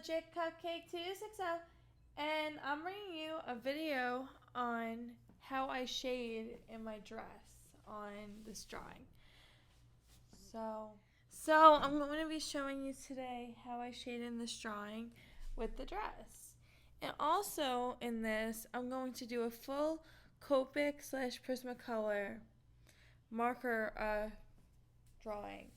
Legit Cupcake 260, and I'm bringing you a video on how I shade in my dress on this drawing. So I'm going to be showing you today how I shade in this drawing with the dress. And also in this, I'm going to do a full Copics / Prismacolor marker drawing.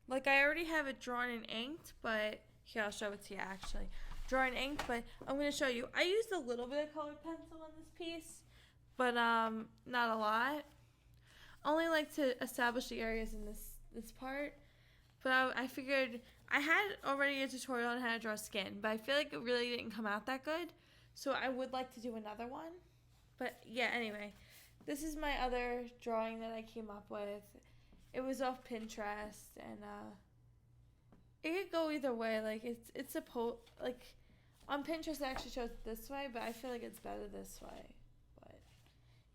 Like, I already have it drawn and inked, but here, I'll show it to you actually. Drawn and inked, but I'm going to show you. I used a little bit of colored pencil on this piece, but not a lot. Only like to establish the areas in this part. But I figured I had already a tutorial on how to draw skin, but I feel like it really didn't come out that good. So I would like to do another one. But yeah, anyway, this is my other drawing that I came up with. It was off Pinterest, and it could go either way. Like it's supposed, like on Pinterest it actually shows it this way, but I feel like it's better this way. But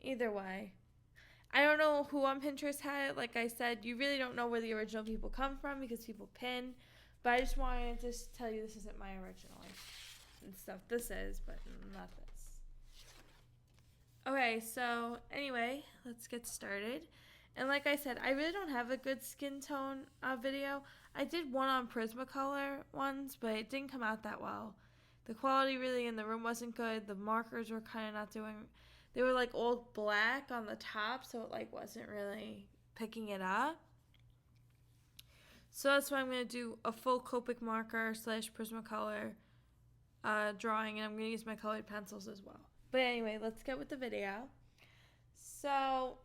either way, I don't know who on Pinterest had it. Like I said, you really don't know where the original people come from because people pin. But I just wanted to just tell you this isn't my original and stuff. This is, but not this. Okay, so anyway, let's get started. And like I said, I really don't have a good skin tone video. I did one on Prismacolor once, but it didn't come out that well. The quality really in the room wasn't good. The markers were kind of not doing. They were like all black on the top, so it like wasn't really picking it up. So that's why I'm going to do a full Copic marker / Prismacolor drawing, and I'm going to use my colored pencils as well. But anyway, let's get with the video. So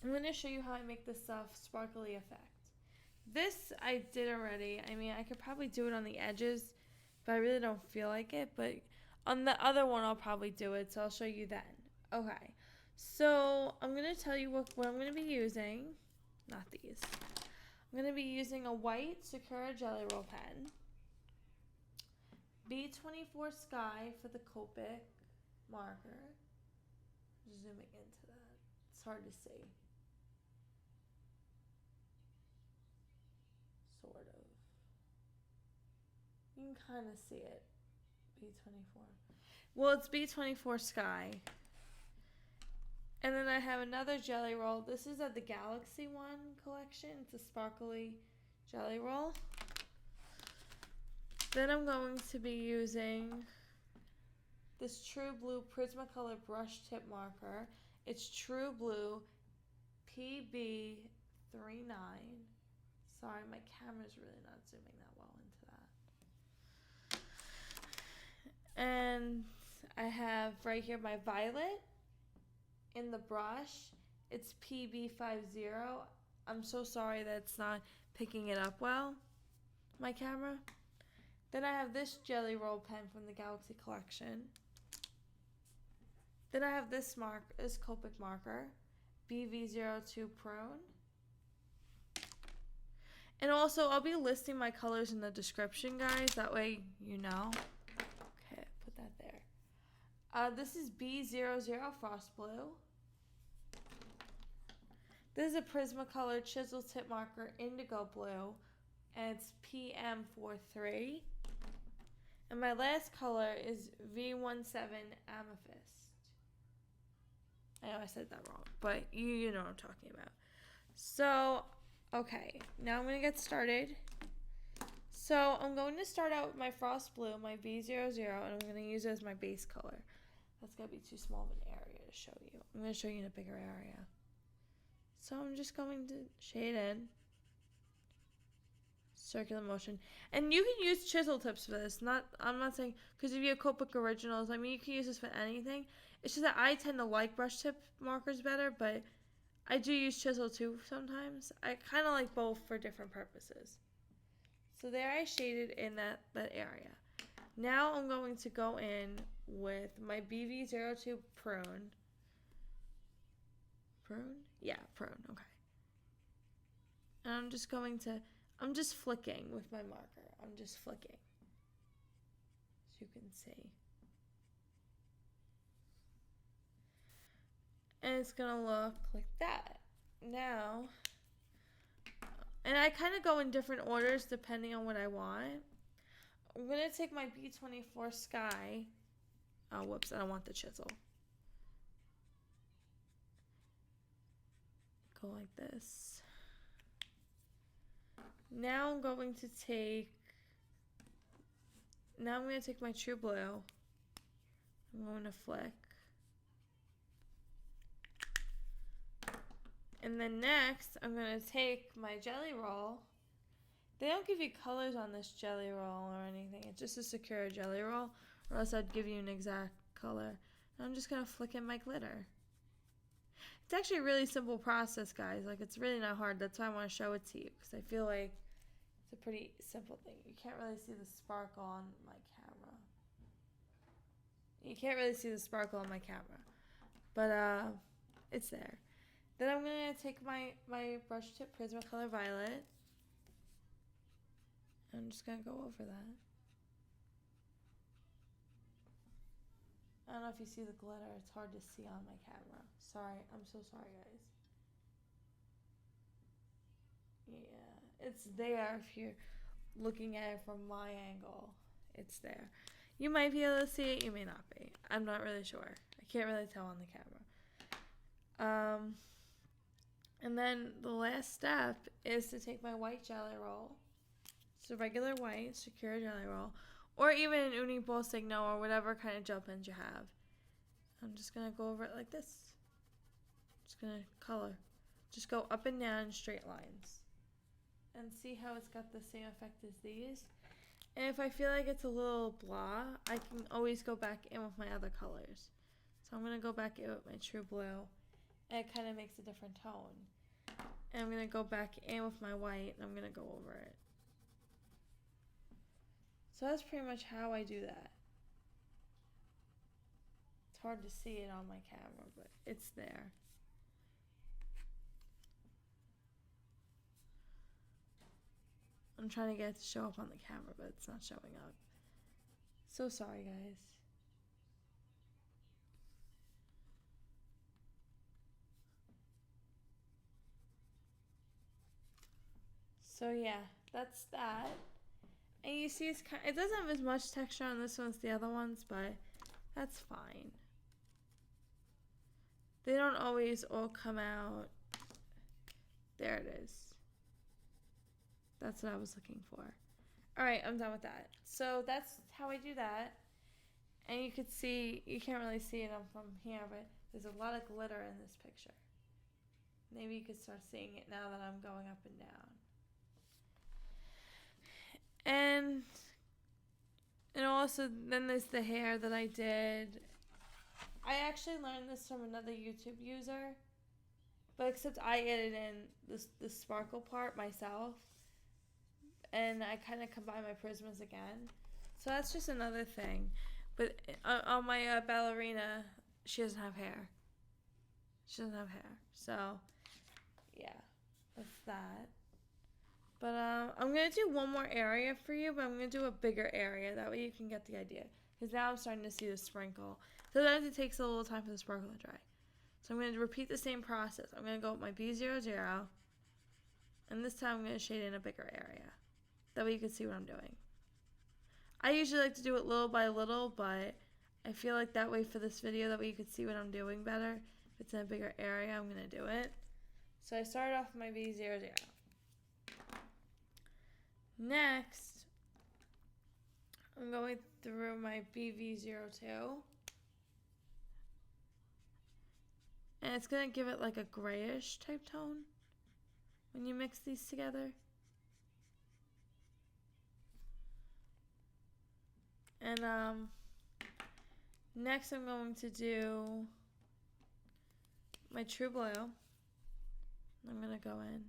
I'm going to show you how I make this sparkly effect. This I did already. I mean, I could probably do it on the edges, but I really don't feel like it. But on the other one, I'll probably do it, so I'll show you then. Okay, so I'm going to tell you what I'm going to be using. Not these. I'm going to be using a white Sakura Jelly Roll pen. B24 Sky for the Copic marker. Zooming into that. It's hard to see. Sort of. You can kind of see it. B24. Well, it's B24 Sky. And then I have another jelly roll. This is of the Galaxy One collection. It's a sparkly jelly roll. Then I'm going to be using this True Blue Prismacolor brush tip marker. It's True Blue PB39. Sorry, my camera's really not zooming that well into that. And I have right here my violet in the brush. It's PB50. I'm so sorry that it's not picking it up well, my camera. Then I have this jelly roll pen from the Galaxy collection. Then I have this Copic marker, BV02 Prone. And also, I'll be listing my colors in the description, guys. That way you know. Okay, put that there. This is B00 Frost Blue. This is a Prismacolor Chisel Tip Marker Indigo Blue. And it's PM43. And my last color is V17 Amethyst. I know I said that wrong, but you know what I'm talking about. So, okay, now I'm going to get started. So, I'm going to start out with my Frost Blue, my B00, and I'm going to use it as my base color. That's going to be too small of an area to show you. I'm going to show you in a bigger area. So, I'm just going to shade in. Circular motion. And you can use chisel tips for this. I'm not saying, because if you have Copic originals, I mean, you can use this for anything. It's just that I tend to like brush tip markers better, but I do use chisel too sometimes. I kind of like both for different purposes. So there I shaded in that area. Now I'm going to go in with my BV02 Prone. Prone? Yeah, Prone. Okay. And I'm just flicking with my marker. I'm just flicking. As you can see. And it's going to look like that. Now, and I kind of go in different orders depending on what I want. I'm going to take my B24 Sky. Oh, whoops, I don't want the chisel. Go like this. Now I'm going to take my True Blue. I'm going to flick. And then next, I'm going to take my Jelly Roll. They don't give you colors on this Jelly Roll or anything. It's just a secure Jelly Roll, or else I'd give you an exact color. And I'm just going to flick in my glitter. It's actually a really simple process, guys. Like, it's really not hard. That's why I want to show it to you, because I feel like it's a pretty simple thing. You can't really see the sparkle on my camera. You can't really see the sparkle on my camera. But, it's there. Then I'm going to take my brush tip Prismacolor Violet. I'm just going to go over that. I don't know if you see the glitter. It's hard to see on my camera. Sorry. I'm so sorry, guys. Yeah. It's there if you're looking at it from my angle. It's there. You might be able to see it. You may not be. I'm not really sure. I can't really tell on the camera. And then the last step is to take my white Jelly Roll. It's a regular white, secure Jelly Roll. Or even an Unipo Signo or whatever kind of gel pens you have. I'm just going to go over it like this. Just going to color. Just go up and down in straight lines. And see how it's got the same effect as these. And if I feel like it's a little blah, I can always go back in with my other colors. So I'm going to go back in with my True Blue. And it kind of makes a different tone. And I'm going to go back in with my white and I'm going to go over it. So that's pretty much how I do that. It's hard to see it on my camera, but it's there. I'm trying to get it to show up on the camera, but it's not showing up. So sorry, guys. So yeah, that's that. And you see, it doesn't have as much texture on this one as the other ones, but that's fine. They don't always all come out. There it is. That's what I was looking for. Alright, I'm done with that. So that's how I do that. And you could see, you can't really see it from here, but there's a lot of glitter in this picture. Maybe you could start seeing it now that I'm going up and down. And also, then there's the hair that I did. I actually learned this from another YouTube user, but except I added in the sparkle part myself, and I kind of combined my prismas again. So that's just another thing. But on my ballerina, she doesn't have hair. She doesn't have hair. So, yeah, that's that. But I'm going to do one more area for you, but I'm going to do a bigger area. That way you can get the idea. Because now I'm starting to see the sprinkle. Sometimes it takes a little time for the sparkle to dry. So I'm going to repeat the same process. I'm going to go with my B00. And this time I'm going to shade in a bigger area. That way you can see what I'm doing. I usually like to do it little by little, but I feel like that way for this video, that way you can see what I'm doing better. If it's in a bigger area, I'm going to do it. So I started off with my B00. Next, I'm going through my BV02. And it's going to give it like a grayish type tone when you mix these together. And next I'm going to do my True Blue. I'm going to go in.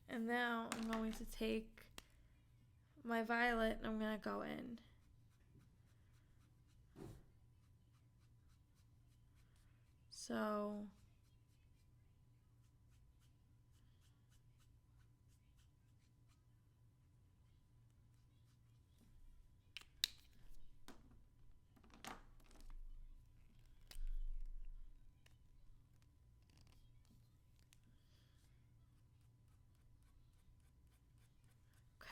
And now I'm going to take my violet and I'm going to go in. So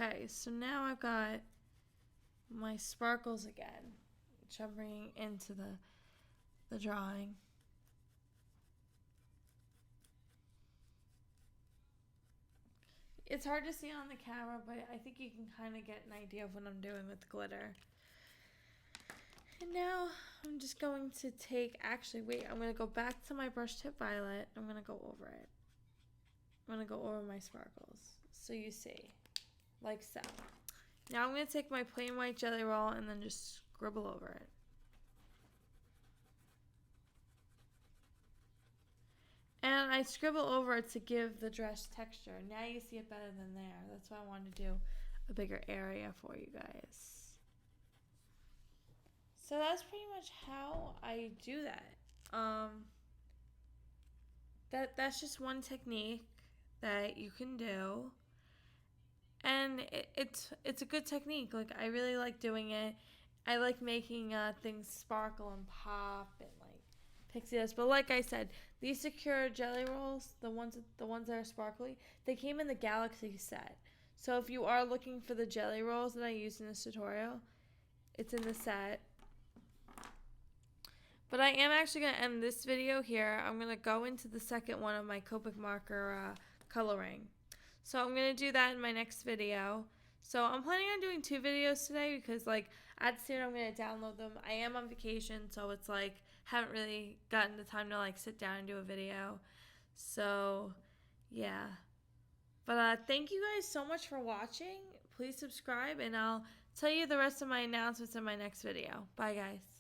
Okay, so now I've got my sparkles again, which I'm bringing into the drawing. It's hard to see on the camera, but I think you can kind of get an idea of what I'm doing with glitter. And now I'm just going to take, actually wait, I'm going to go back to my brush tip violet. I'm going to go over it. I'm going to go over my sparkles so you see, like so. Now I'm going to take my plain white jelly roll and then just scribble over it. And I scribble over it to give the dress texture. Now you see it better than there. That's why I wanted to do a bigger area for you guys. So that's pretty much how I do that. That's just one technique that you can do. And it's a good technique. Like, I really like doing it. I like making things sparkle and pop and like pixie dust. But like I said, these secure jelly rolls, the ones that are sparkly, they came in the Galaxy set. So if you are looking for the jelly rolls that I used in this tutorial, it's in the set. But I am actually going to end this video here. I'm going to go into the second one of my Copic marker coloring. So I'm going to do that in my next video. So I'm planning on doing 2 videos today because like at soon I'm going to download them. I am on vacation, so it's like haven't really gotten the time to like sit down and do a video. So yeah. But thank you guys so much for watching. Please subscribe and I'll tell you the rest of my announcements in my next video. Bye guys.